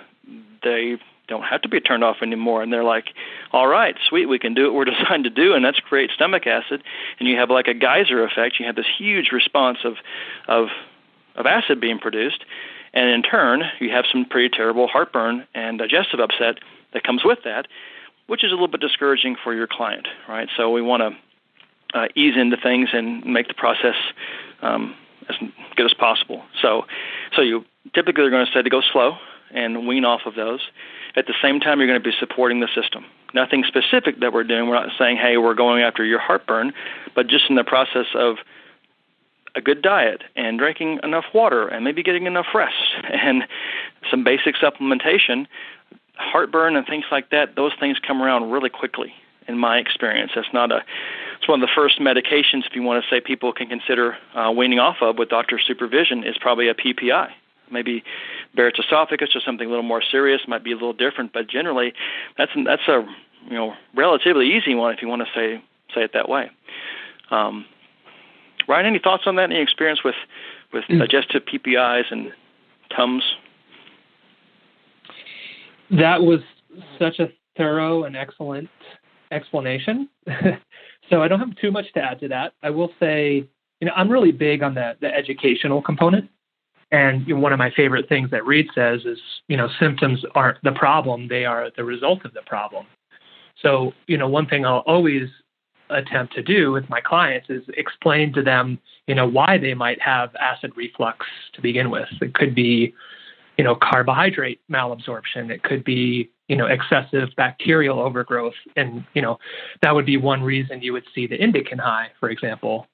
they don't have to be turned off anymore. And they're like, all right, sweet, we can do what we're designed to do, and that's create stomach acid. And you have like a geyser effect. You have this huge response of acid being produced. And in turn, you have some pretty terrible heartburn and digestive upset that comes with that, which is a little bit discouraging for your client, right? So we want to ease into things and make the process as good as possible. So you typically are going to say to go slow and wean off of those. At the same time, you're going to be supporting the system. Nothing specific that we're doing. We're not saying, hey, we're going after your heartburn, but just in the process of a good diet and drinking enough water and maybe getting enough rest and some basic supplementation, heartburn and things like that, those things come around really quickly in my experience. It's one of the first medications, if you want to say, people can consider weaning off of with doctor supervision is probably a PPI. Maybe Barrett's esophagus or something a little more serious might be a little different, but generally that's a relatively easy one if you want to say it that way. Ryan, any thoughts on that? Any experience with digestive PPIs and TUMS? That was such a thorough and excellent explanation. So I don't have too much to add to that. I will say, I'm really big on the educational component. And one of my favorite things that Reed says is, symptoms aren't the problem, they are the result of the problem. So, one thing I'll always attempt to do with my clients is explain to them, why they might have acid reflux to begin with. It could be, carbohydrate malabsorption. It could be, excessive bacterial overgrowth. And, that would be one reason you would see the indican high, for example.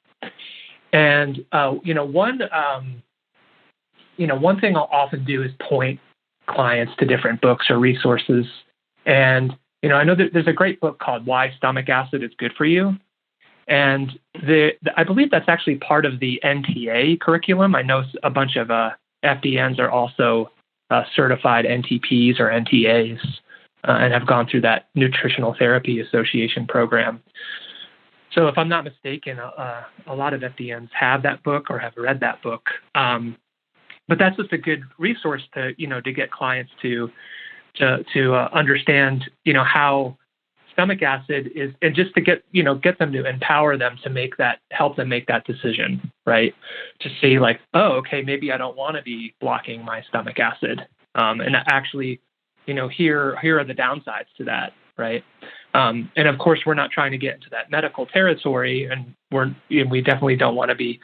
And, one thing I'll often do is point clients to different books or resources. And, I know that there's a great book called Why Stomach Acid is Good for You. And I believe that's actually part of the NTA curriculum. I know a bunch of FDNs are also certified NTPs or NTAs and have gone through that Nutritional Therapy Association program. So if I'm not mistaken, a lot of FDNs have that book or have read that book. But that's just a good resource to get clients to understand, how stomach acid is, and just to get them to empower them to help them make that decision, right? To see like, oh, okay, maybe I don't want to be blocking my stomach acid. And actually, here are the downsides to that, right? And of course, we're not trying to get into that medical territory, and we definitely don't want to be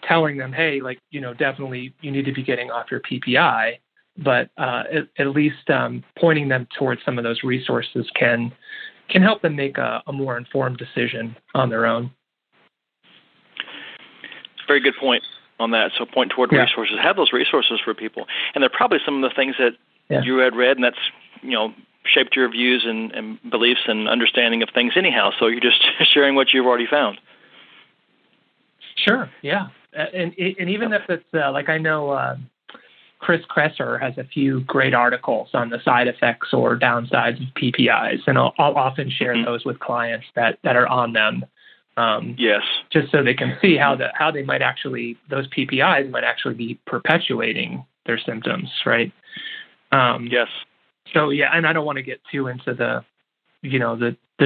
telling them, hey, like, definitely you need to be getting off your PPI. But at least pointing them towards some of those resources can help them make a more informed decision on their own. Very good point on that. So point toward resources. Have those resources for people. And they're probably some of the things that you had read, and that's, shaped your views and beliefs and understanding of things anyhow. So you're just sharing what you've already found. Sure, yeah. And even if it's, like I know Chris Kresser has a few great articles on the side effects or downsides of PPIs, and I'll often share those with clients that are on them. Yes. Just so they can see how they might actually, those PPIs might actually be perpetuating their symptoms, right? Yes. So yeah, and I don't want to get too into the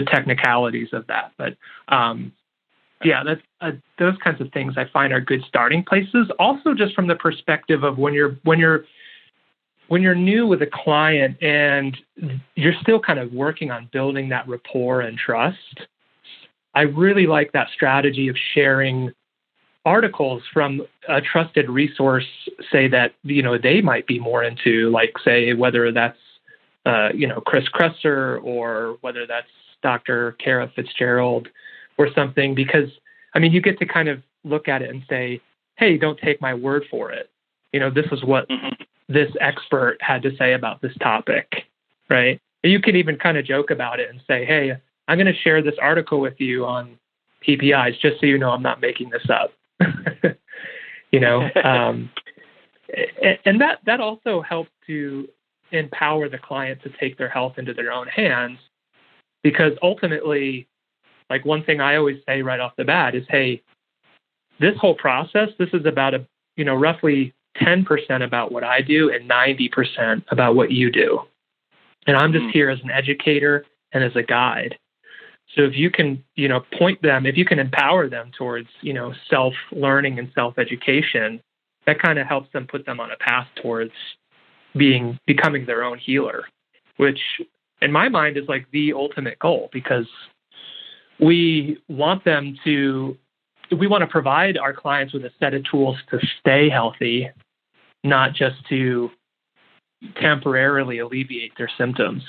technicalities of that, but that's those kinds of things I find are good starting places. Also, just from the perspective of when you're new with a client and you're still kind of working on building that rapport and trust, I really like that strategy of sharing articles from a trusted resource, say that they might be more into, like say whether that's Chris Kresser or whether that's Dr. Kara Fitzgerald or something, because you get to kind of look at it and say, hey, don't take my word for it. This is what this expert had to say about this topic, right? And you can even kind of joke about it and say, hey, I'm going to share this article with you on PPIs, just so you know I'm not making this up. And that also helps to empower the client to take their health into their own hands, because ultimately, like one thing I always say right off the bat is, hey, this whole process, this is about roughly 10% about what I do and 90% about what you do. And I'm just here as an educator and as a guide. So if you can, point them, if you can empower them towards, self-learning and self-education, that kind of helps them put them on a path towards becoming their own healer, which in my mind is like the ultimate goal, because we want to provide our clients with a set of tools to stay healthy, not just to temporarily alleviate their symptoms.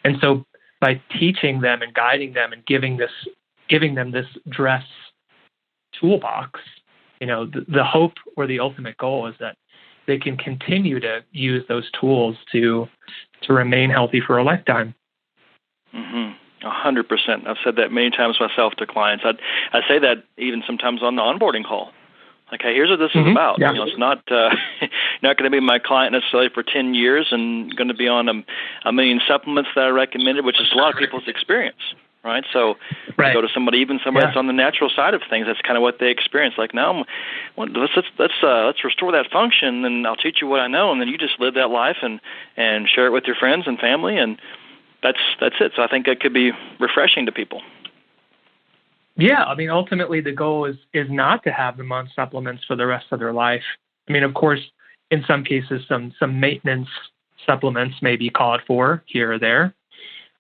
And so by teaching them and guiding them and giving them this dress toolbox, the hope or the ultimate goal is that they can continue to use those tools to remain healthy for a lifetime. 100%. I've said that many times myself to clients. I say that even sometimes on the onboarding call. Like, hey, here's what this is about. Yeah. It's not not going to be my client necessarily for 10 years and going to be on a million supplements that I recommended, which is a lot of people's experience, right? So you go to somebody that's on the natural side of things. That's kind of what they experience. Like, no, let's restore that function, and I'll teach you what I know, and then you just live that life and share it with your friends and family, and that's it. So I think that could be refreshing to people. Yeah, ultimately the goal is not to have them on supplements for the rest of their life. Of course, in some cases, some maintenance supplements may be called for here or there.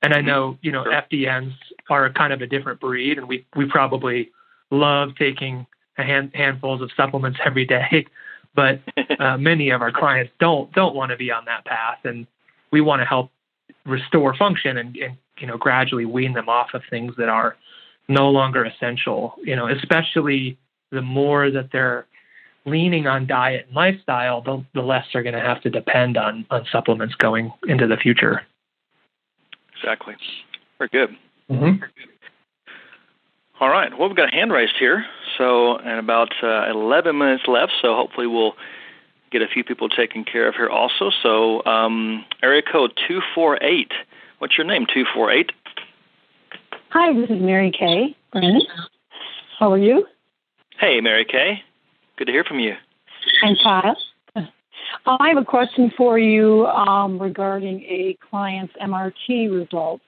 And I know, Sure. FDNs are kind of a different breed, and we probably love taking handfuls of supplements every day, but many of our clients don't want to be on that path, and we want to help restore function and gradually wean them off of things that are no longer essential, especially the more that they're leaning on diet and lifestyle, the less they're going to have to depend on supplements going into the future. Exactly. Very good. Mm-hmm. All right. Well, we've got a hand raised here. So, and about 11 minutes left. So hopefully we'll get a few people taken care of here also. So, area code 248. What's your name, 248? Hi, this is Mary Kay. How are you? Hey, Mary Kay. Good to hear from you. And Kyle. I have a question for you regarding a client's MRT results.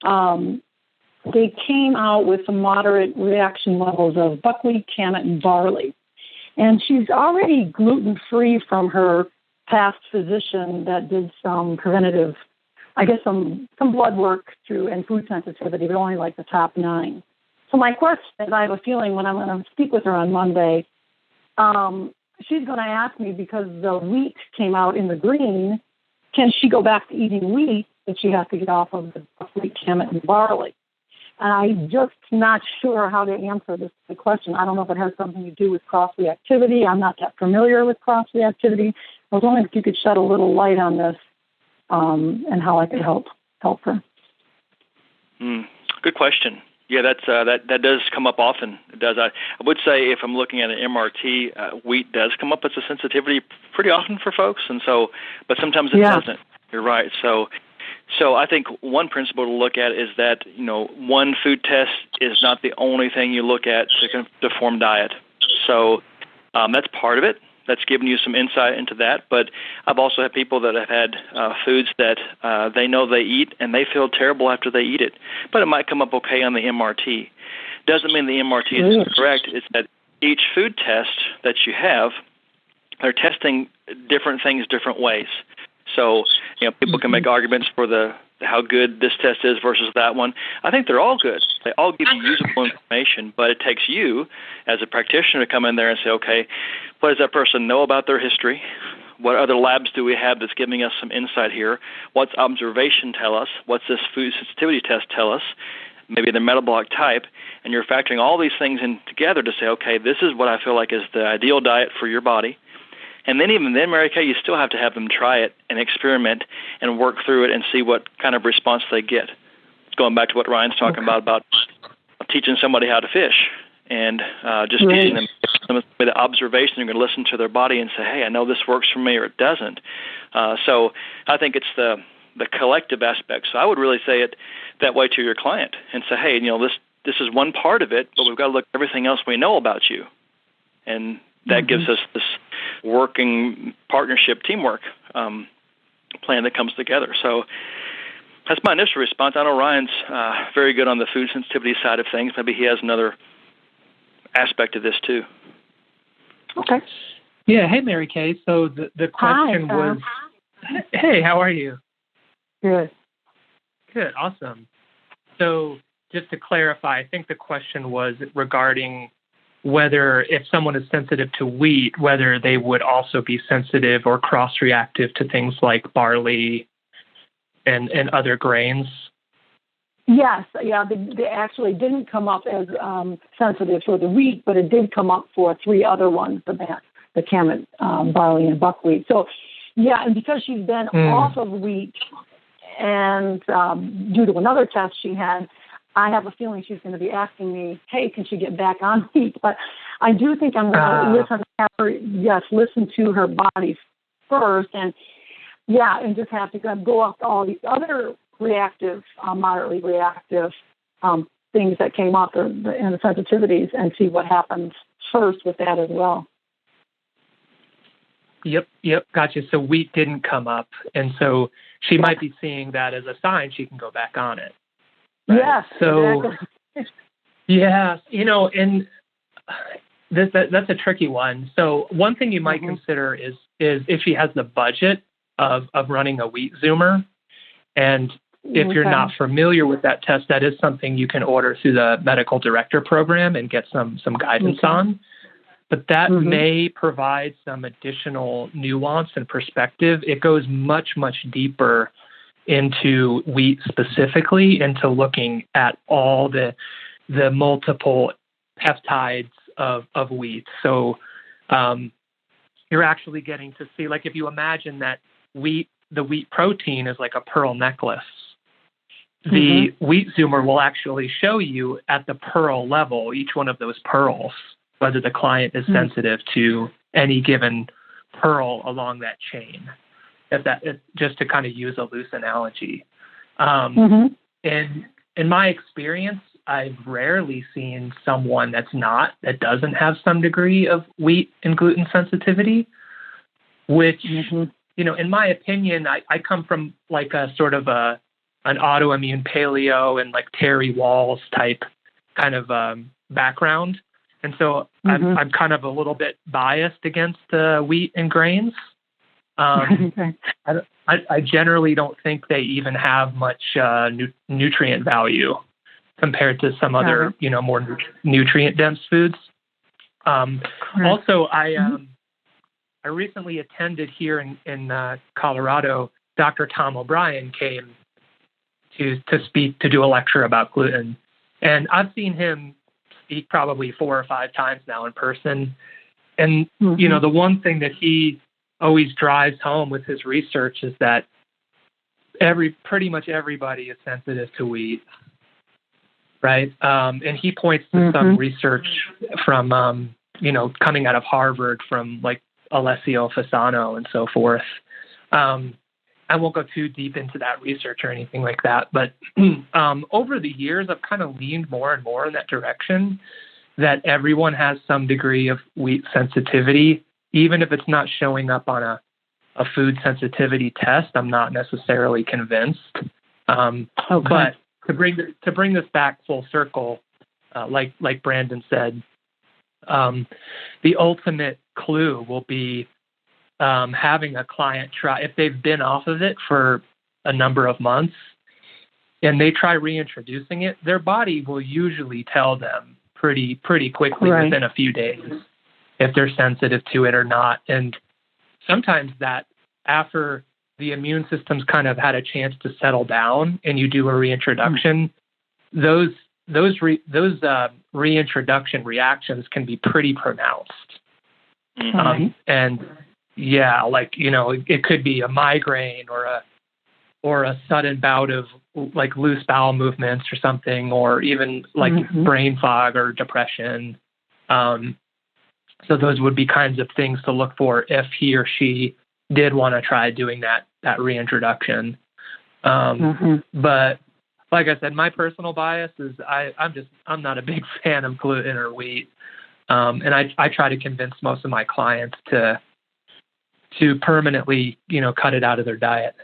they came out with some moderate reaction levels of buckwheat, kamut, and barley. And she's already gluten-free from her past physician that did some preventative, I guess some blood work through and food sensitivity, but only like the top 9. So my question is, I have a feeling when I'm going to speak with her on Monday, she's going to ask me, because the wheat came out in the green, can she go back to eating wheat, but she has to get off of the buckwheat, kamut, and barley? And I'm just not sure how to answer the question. I don't know if it has something to do with cross-reactivity. I'm not that familiar with cross-reactivity. I was wondering if you could shed a little light on this and how I could help her. Good question. Yeah, that does come up often. It does. I would say if I'm looking at an MRT, wheat does come up as a sensitivity pretty often for folks, and so, but sometimes it doesn't. You're right. So I think one principle to look at is that, one food test is not the only thing you look at to form diet. So that's part of it. That's given you some insight into that. But I've also had people that have had foods that they know they eat and they feel terrible after they eat it. But it might come up okay on the MRT. Doesn't mean the MRT is correct. It's that each food test that you have, they're testing different things different ways. So, people can make arguments for how good this test is versus that one. I think they're all good. They all give you usable information, but it takes you as a practitioner to come in there and say, okay, what does that person know about their history? What other labs do we have that's giving us some insight here? What's observation tell us? What's this food sensitivity test tell us? Maybe the metabolic type, and you're factoring all these things in together to say, okay, this is what I feel like is the ideal diet for your body. And then even then, Mary Kay, you still have to have them try it and experiment and work through it and see what kind of response they get. It's going back to what Ryan's talking about teaching somebody how to fish and just teaching them with the observation. You're going to listen to their body and say, hey, I know this works for me or it doesn't. So I think it's the collective aspect. So I would really say it that way to your client and say, hey, this is one part of it, but we've got to look at everything else we know about you. And that gives us this working partnership, teamwork plan that comes together. So that's my initial response. I know Ryan's very good on the food sensitivity side of things. Maybe he has another aspect of this too. Okay. Yeah. Hey, Mary Kay. So the question was, hey, how are you? Good. Good. Awesome. So just to clarify, I think the question was regarding whether if someone is sensitive to wheat, whether they would also be sensitive or cross-reactive to things like barley and other grains. Yes, they actually didn't come up as sensitive for the wheat, but it did come up for 3 other ones, the kamut, barley, and buckwheat. So, and because she's been off of wheat and due to another test she had, I have a feeling she's going to be asking me, hey, can she get back on wheat? But I do think I'm going to listen to her body first and just have to go off all these other reactive, moderately reactive things that came up and the sensitivities and see what happens first with that as well. Yep, gotcha. So wheat didn't come up, and so she might be seeing that as a sign she can go back on it. Right? Yes. So, exactly. Yeah, and that's a tricky one. So one thing you might consider is if she has the budget of running a wheat zoomer, and if you're not familiar with that test, that is something you can order through the medical director program and get some guidance on. But that may provide some additional nuance and perspective. It goes much, much deeper into wheat specifically, into looking at all the multiple peptides of wheat. So you're actually getting to see, like if you imagine that the wheat protein is like a pearl necklace, the wheat zoomer will actually show you at the pearl level, each one of those pearls, whether the client is sensitive to any given pearl along that chain. Just to kind of use a loose analogy. In my experience, I've rarely seen someone that doesn't have some degree of wheat and gluten sensitivity, which, in my opinion, I come from like a sort of a an autoimmune paleo and like Terry Walls type kind of background. And so I'm kind of a little bit biased against wheat and grains. I generally don't think they even have much nutrient value compared to some other, more nutrient-dense foods. Also, I recently attended here in Colorado. Dr. Tom O'Brien came to speak, to do a lecture about gluten. And I've seen him speak probably 4 or 5 times now in person. And, the one thing that he always drives home with his research is that pretty much everybody is sensitive to wheat, right? And he points to some research from, coming out of Harvard from like Alessio Fasano and so forth. I won't go too deep into that research or anything like that, but over the years, I've kind of leaned more and more in that direction, that everyone has some degree of wheat sensitivity, even if it's not showing up on a food sensitivity test. I'm not necessarily convinced. But to bring this back full circle, like Brandon said, the ultimate clue will be having a client try, if they've been off of it for a number of months and they try reintroducing it, their body will usually tell them pretty quickly within a few days if they're sensitive to it or not. And sometimes that after the immune system's kind of had a chance to settle down and you do a reintroduction, those reintroduction reactions can be pretty pronounced. And yeah, like, it could be a migraine or a sudden bout of like loose bowel movements or something, or even like brain fog or depression. So those would be kinds of things to look for if he or she did want to try doing that reintroduction. But like I said, my personal bias is I'm not a big fan of gluten or wheat. And I try to convince most of my clients to permanently, cut it out of their diet.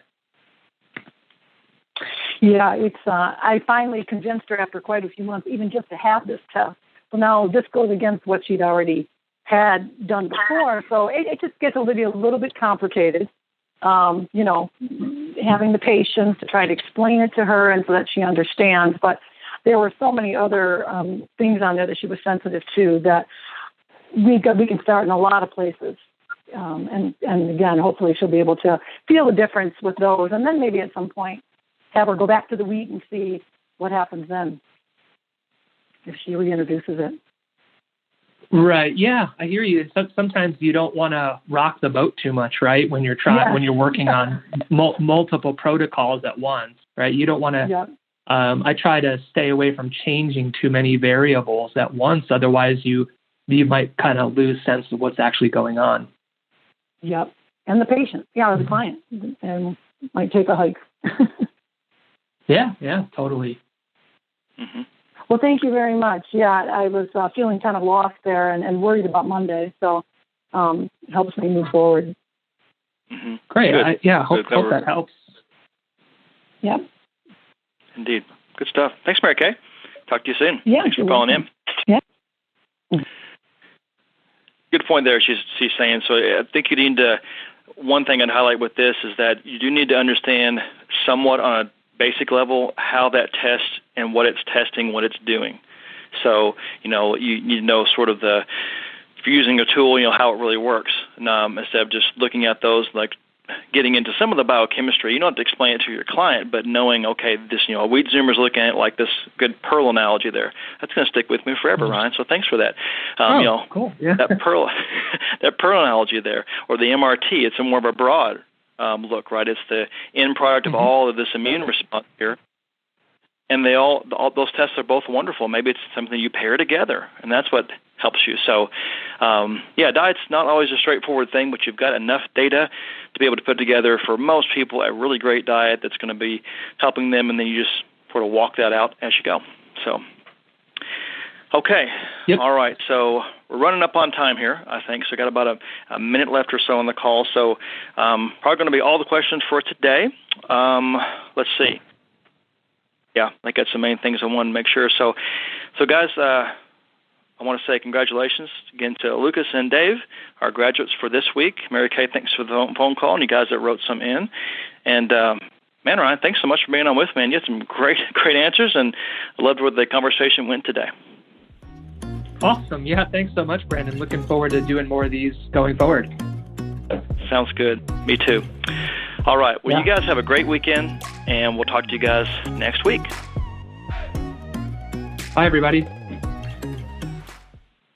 Yeah, it's. I finally convinced her after quite a few months, even just to have this test. So now this goes against what she'd already had done before. So it just gets a little bit complicated. Having the patience to try to explain it to her and so that she understands. But there were so many other things on there that she was sensitive to that we can start in a lot of places. And again, hopefully she'll be able to feel the difference with those. And then maybe at some point have her go back to the wheat and see what happens then if she reintroduces it. Right. Yeah, I hear you. Sometimes you don't want to rock the boat too much, right? When you're when you're working on multiple protocols at once, right? You don't want to. Yep. I try to stay away from changing too many variables at once. Otherwise, you might kind of lose sense of what's actually going on. Yep. And the patient, or the client, and might take a hike. Yeah, totally. Well, thank you very much. Yeah, I was feeling kind of lost there and worried about Monday, so it helps me move forward. Great. Hope that helps. Yep. Indeed. Good stuff. Thanks, Mary Kay. Talk to you soon. Yeah, thanks for calling in. Yeah. Good point there. She's saying. So I think you need to. One thing I'd highlight with this is that you do need to understand somewhat on a basic level how that test and what it's testing, what it's doing. So you need to know sort of if you're using a tool, how it really works. Instead of just looking at those like getting into some of the biochemistry, you don't have to explain it to your client, but knowing, okay, this, a wheat zoomer's looking at it like this good pearl analogy there. That's going to stick with me forever, Ryan. So thanks for that. Cool. Yeah. That pearl analogy there, or the MRT, it's a more of a broad look, right? It's the end product of all of this immune response here. And all those tests are both wonderful. Maybe it's something you pair together, and that's what helps you. So, diet's not always a straightforward thing, but you've got enough data to be able to put together for most people a really great diet that's going to be helping them, and then you just sort of walk that out as you go. So, okay. Yep. All right. So we're running up on time here, I think. So got about a minute left or so on the call. So probably going to be all the questions for today. Let's see. Yeah, I think that's the main things I want to make sure. So guys, I want to say congratulations again to Lucas and Dave, our graduates for this week. Mary Kay, thanks for the phone call, and you guys that wrote some in. And man, Ryan, thanks so much for being on with me. And you had some great answers, and I loved where the conversation went today. Awesome. Yeah, thanks so much, Brandon. Looking forward to doing more of these going forward. Sounds good. Me too. All right. Well, You guys have a great weekend, and we'll talk to you guys next week. Bye, everybody.